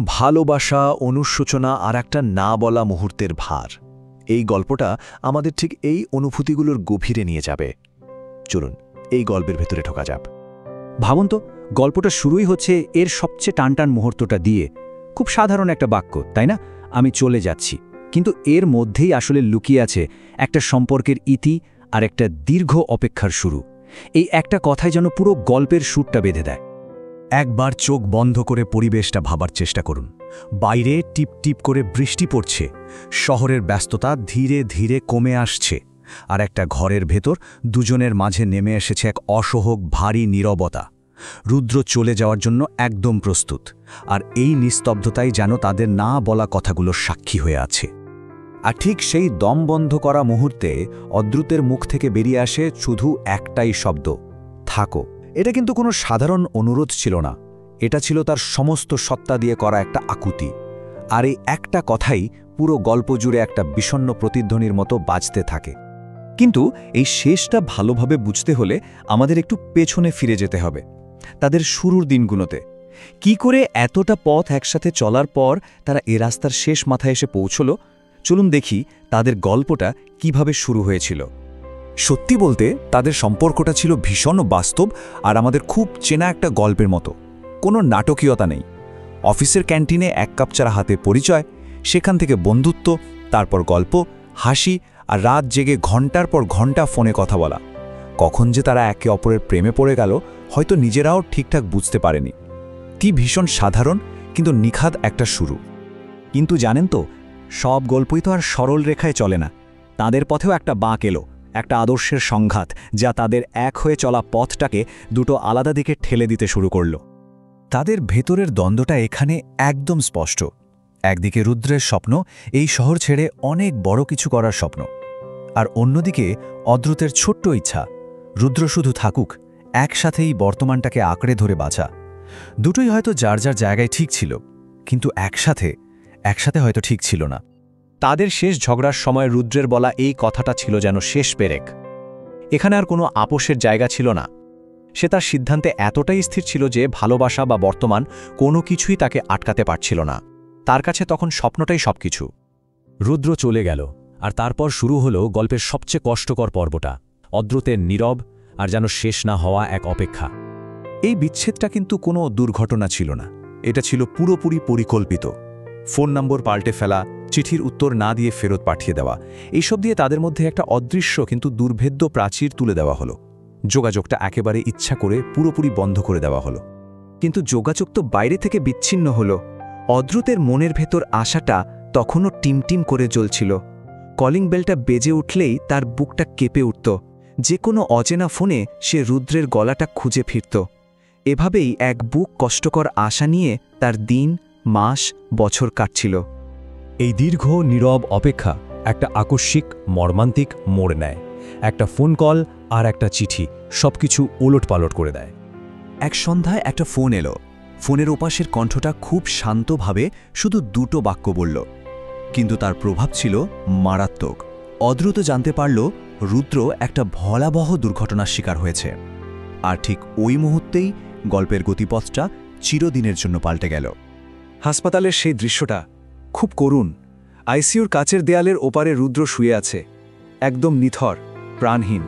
ভালোবাসা, অনুশোচনা আর একটা না বলা মুহূর্তের ভার। এই গল্পটা আমাদের ঠিক এই অনুভূতিগুলোর গভীরে নিয়ে যাবে। চলুন এই গল্পের ভেতরে ঢোকা যাক। ভাবুন তো, গল্পটা শুরুই হচ্ছে এর সবচেয়ে টানটান মুহূর্তটা দিয়ে। খুব সাধারণ একটা বাক্য, তাই না? আমি চলে যাচ্ছি। কিন্তু এর মধ্যেই আসলে লুকিয়ে আছে একটা সম্পর্কের ইতি আর একটা দীর্ঘ অপেক্ষার শুরু। এই একটা কথাই যেন পুরো গল্পের সুরটা বেঁধে দেয়। একবার চোখ বন্ধ করে পরিবেশটা ভাবার চেষ্টা করুন। বাইরে টিপ টিপ করে বৃষ্টি পড়ছে, শহরের ব্যস্ততা ধীরে ধীরে কমে আসছে, আর একটা ঘরের ভেতর দুজনের মাঝে নেমে এসেছে এক অসহক ভারী নীরবতা। রুদ্র চলে যাওয়ার জন্য একদম প্রস্তুত, আর এই নিস্তব্ধতাই যেন তাদের না বলা কথাগুলোর সাক্ষী হয়ে আছে। আর ঠিক সেই দম বন্ধ করা মুহূর্তে অদ্রুতের মুখ থেকে বেরিয়ে আসে শুধু একটাই শব্দ, থাকো। এটা কিন্তু কোনো সাধারণ অনুরোধ ছিল না, এটা ছিল তার সমস্ত সত্তা দিয়ে করা একটা আকুতি। আর এই একটা কথাই পুরো গল্প জুড়ে একটা বিষণ্ণ প্রতিধ্বনির মতো বাজতে থাকে। কিন্তু এই শেষটা ভালোভাবে বুঝতে হলে আমাদের একটু পেছনে ফিরে যেতে হবে, তাদের শুরুর দিনগুলোতে। কি করে এতটা পথ একসাথে চলার পর তারা এ রাস্তার শেষ মাথায় এসে পৌঁছল? চলুন দেখি তাদের গল্পটা কিভাবে শুরু হয়েছিল। সত্যি বলতে তাদের সম্পর্কটা ছিল ভীষণ বাস্তব আর আমাদের খুব চেনা একটা গল্পের মতো। কোনো নাটকীয়তা নেই। অফিসের ক্যান্টিনে এক কাপ চা হাতে পরিচয়, সেখান থেকে বন্ধুত্ব, তারপর গল্প, হাসি, আর রাত জেগে ঘন্টার পর ঘন্টা ফোনে কথা বলা। কখন যে তারা একে অপরের প্রেমে পড়ে গেল হয়তো নিজেরাও ঠিকঠাক বুঝতে পারেনি। কি ভীষণ সাধারণ কিন্তু নিখাদ একটা শুরু। কিন্তু জানেন তো, সব গল্পই তো আর সরল রেখায় চলে না। তাদের পথেও একটা বাঁক এলো, একটা আদর্শের সংঘাত, যা তাদের এক হয়ে চলা পথটাকে দুটো আলাদা দিকে ঠেলে দিতে শুরু করল। তাদের ভেতরের দ্বন্দ্বটা এখানে একদম স্পষ্ট। একদিকে রুদ্রের স্বপ্ন এই শহর ছেড়ে অনেক বড় কিছু করার স্বপ্ন, আর অন্যদিকে অদ্রুতের ছোট্ট ইচ্ছা রুদ্র শুধু থাকুক, একসাথেই বর্তমানটাকে আঁকড়ে ধরে বাঁচা। দুটোই হয়তো যার যার জায়গায় ঠিক ছিল, কিন্তু একসাথে হয়তো ঠিক ছিল না। তাদের শেষ ঝগড়ার সময় রুদ্রের বলা এই কথাটা ছিল যেন শেষ পেরেক। এখানে আর কোনো আপোষের জায়গা ছিল না। সে তার সিদ্ধান্তে এতটাই স্থির ছিল যে ভালোবাসা বা বর্তমান কোনো কিছুই তাকে আটকাতে পারছিল না। তার কাছে তখন স্বপ্নটাই সবকিছু। রুদ্র চলে গেল, আর তারপর শুরু হলো গল্পের সবচেয়ে কষ্টকর পর্বটা, অদ্রুতের নীরব আর যেন শেষ না হওয়া এক অপেক্ষা। এই বিচ্ছেদটা কিন্তু কোনো দুর্ঘটনা ছিল না, এটা ছিল পুরোপুরি পরিকল্পিত। ফোন নম্বর পাল্টে ফেলা, চিঠির উত্তর না দিয়ে ফেরত পাঠিয়ে দেওয়া, এইসব দিয়ে তাদের মধ্যে একটা অদৃশ্য কিন্তু দুর্ভেদ্য প্রাচীর তুলে দেওয়া হলো। যোগাযোগটা একেবারে ইচ্ছা করে পুরোপুরি বন্ধ করে দেওয়া হলো। কিন্তু যোগাযোগ তো বাইরে থেকে বিচ্ছিন্ন হলো। অদ্রুতের মনের ভেতর আশাটা তখনও টিমটিম করে জ্বলছিল। কলিং বেলটা বেজে উঠলেই তার বুকটা কেঁপে উঠত। যে কোনো অচেনা ফোনে সে রুদ্রের গলাটা খুঁজে ফিরত। এভাবেই এক বুক কষ্টকর আশা নিয়ে তার দিন, মাস, বছর কাটছিল। এই দীর্ঘ নীরব অপেক্ষা একটা আকস্মিক মর্মান্তিক মোড় নেয়। একটা ফোন কল আর একটা চিঠি সবকিছু ওলটপালট করে দেয়। এক সন্ধ্যায় একটা ফোন এলো। ফোনের ওপাশের কণ্ঠটা খুব শান্তভাবে শুধু দুটো বাক্য বলল, কিন্তু তার প্রভাব ছিল মারাত্মক। অদ্রুত জানতে পারল রুদ্র একটা ভয়াবহ দুর্ঘটনার শিকার হয়েছে। আর ঠিক ওই মুহূর্তেই গল্পের গতিপথটা চিরদিনের জন্য পাল্টে গেল। হাসপাতালের সেই দৃশ্যটা খুব করুণ। আইসিইউর কাচের দেয়ালের ওপারে রুদ্র শুয়ে আছে, একদম নিথর, প্রাণহীন।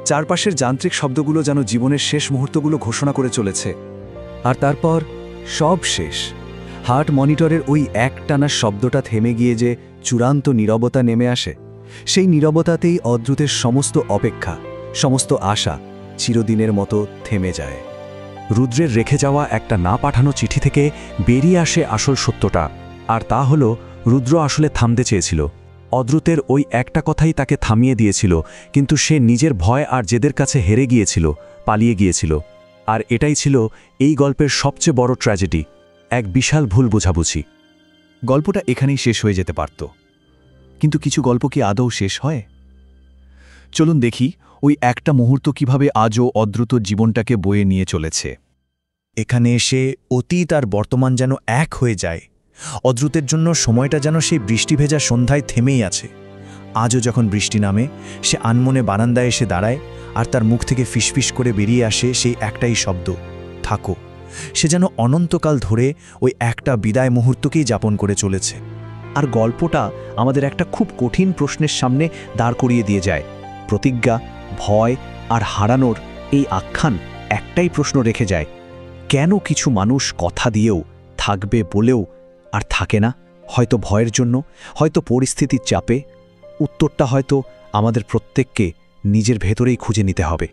চারপাশের যান্ত্রিক শব্দগুলো যেন জীবনের শেষ মুহূর্তগুলো ঘোষণা করে চলেছে। আর তারপর সব শেষ। হার্ট মনিটরের ওই একটানা শব্দটা থেমে গিয়ে যে চূড়ান্ত নীরবতা নেমে আসে, সেই নীরবতাতেই অদ্রুতের সমস্ত অপেক্ষা, সমস্ত আশা চিরদিনের মতো থেমে যায়। রুদ্রের রেখে যাওয়া একটা না পাঠানো চিঠি থেকে বেরিয়ে আসে আসল সত্যটা, আর তা হলো রুদ্র আসলে থামতে চেয়েছিল। অদ্রুতের ওই একটা কথাই তাকে থামিয়ে দিয়েছিল, কিন্তু সে নিজের ভয় আর জেদের কাছে হেরে গিয়েছিল, পালিয়ে গিয়েছিল। আর এটাই ছিল এই গল্পের সবচেয়ে বড় ট্র্যাজেডি, এক বিশাল ভুল বোঝাবুঝি। গল্পটা এখানেই শেষ হয়ে যেতে পারত, কিন্তু কিছু গল্প কি আদৌ শেষ হয়? চলুন দেখি ওই একটা মুহূর্ত কিভাবে আজও অদ্রুত জীবনটাকে বয়ে নিয়ে চলেছে। এখানে এসে অতীত আর বর্তমান যেন এক হয়ে যায়। অদ্রুতের জন্য সময়টা যেন সেই বৃষ্টি ভেজা সন্ধ্যায় থেমেই আছে। আজও যখন বৃষ্টি নামে, সে আনমনে বারান্দায় এসে দাঁড়ায়, আর তার মুখ থেকে ফিসফিস করে বেরিয়ে আসে সেই একটাই শব্দ, থাকো। সে যেন অনন্তকাল ধরে ওই একটা বিদায় মুহূর্তকেই যাপন করে চলেছে। আর গল্পটা আমাদের একটা খুব কঠিন প্রশ্নের সামনে দাঁড় করিয়ে দিয়ে যায়। প্রতিজ্ঞা, ভয় আর হারানোর এই আখ্যান একটাই প্রশ্ন রেখে যায়, কেন কিছু মানুষ কথা দিয়েও থাকবে বলেও আর থাকে না? হয়তো ভয়ের জন্য, হয়তো পরিস্থিতির চাপে। উত্তরটা হয়তো আমাদের প্রত্যেককে নিজের ভেতরেই খুঁজে নিতে হবে।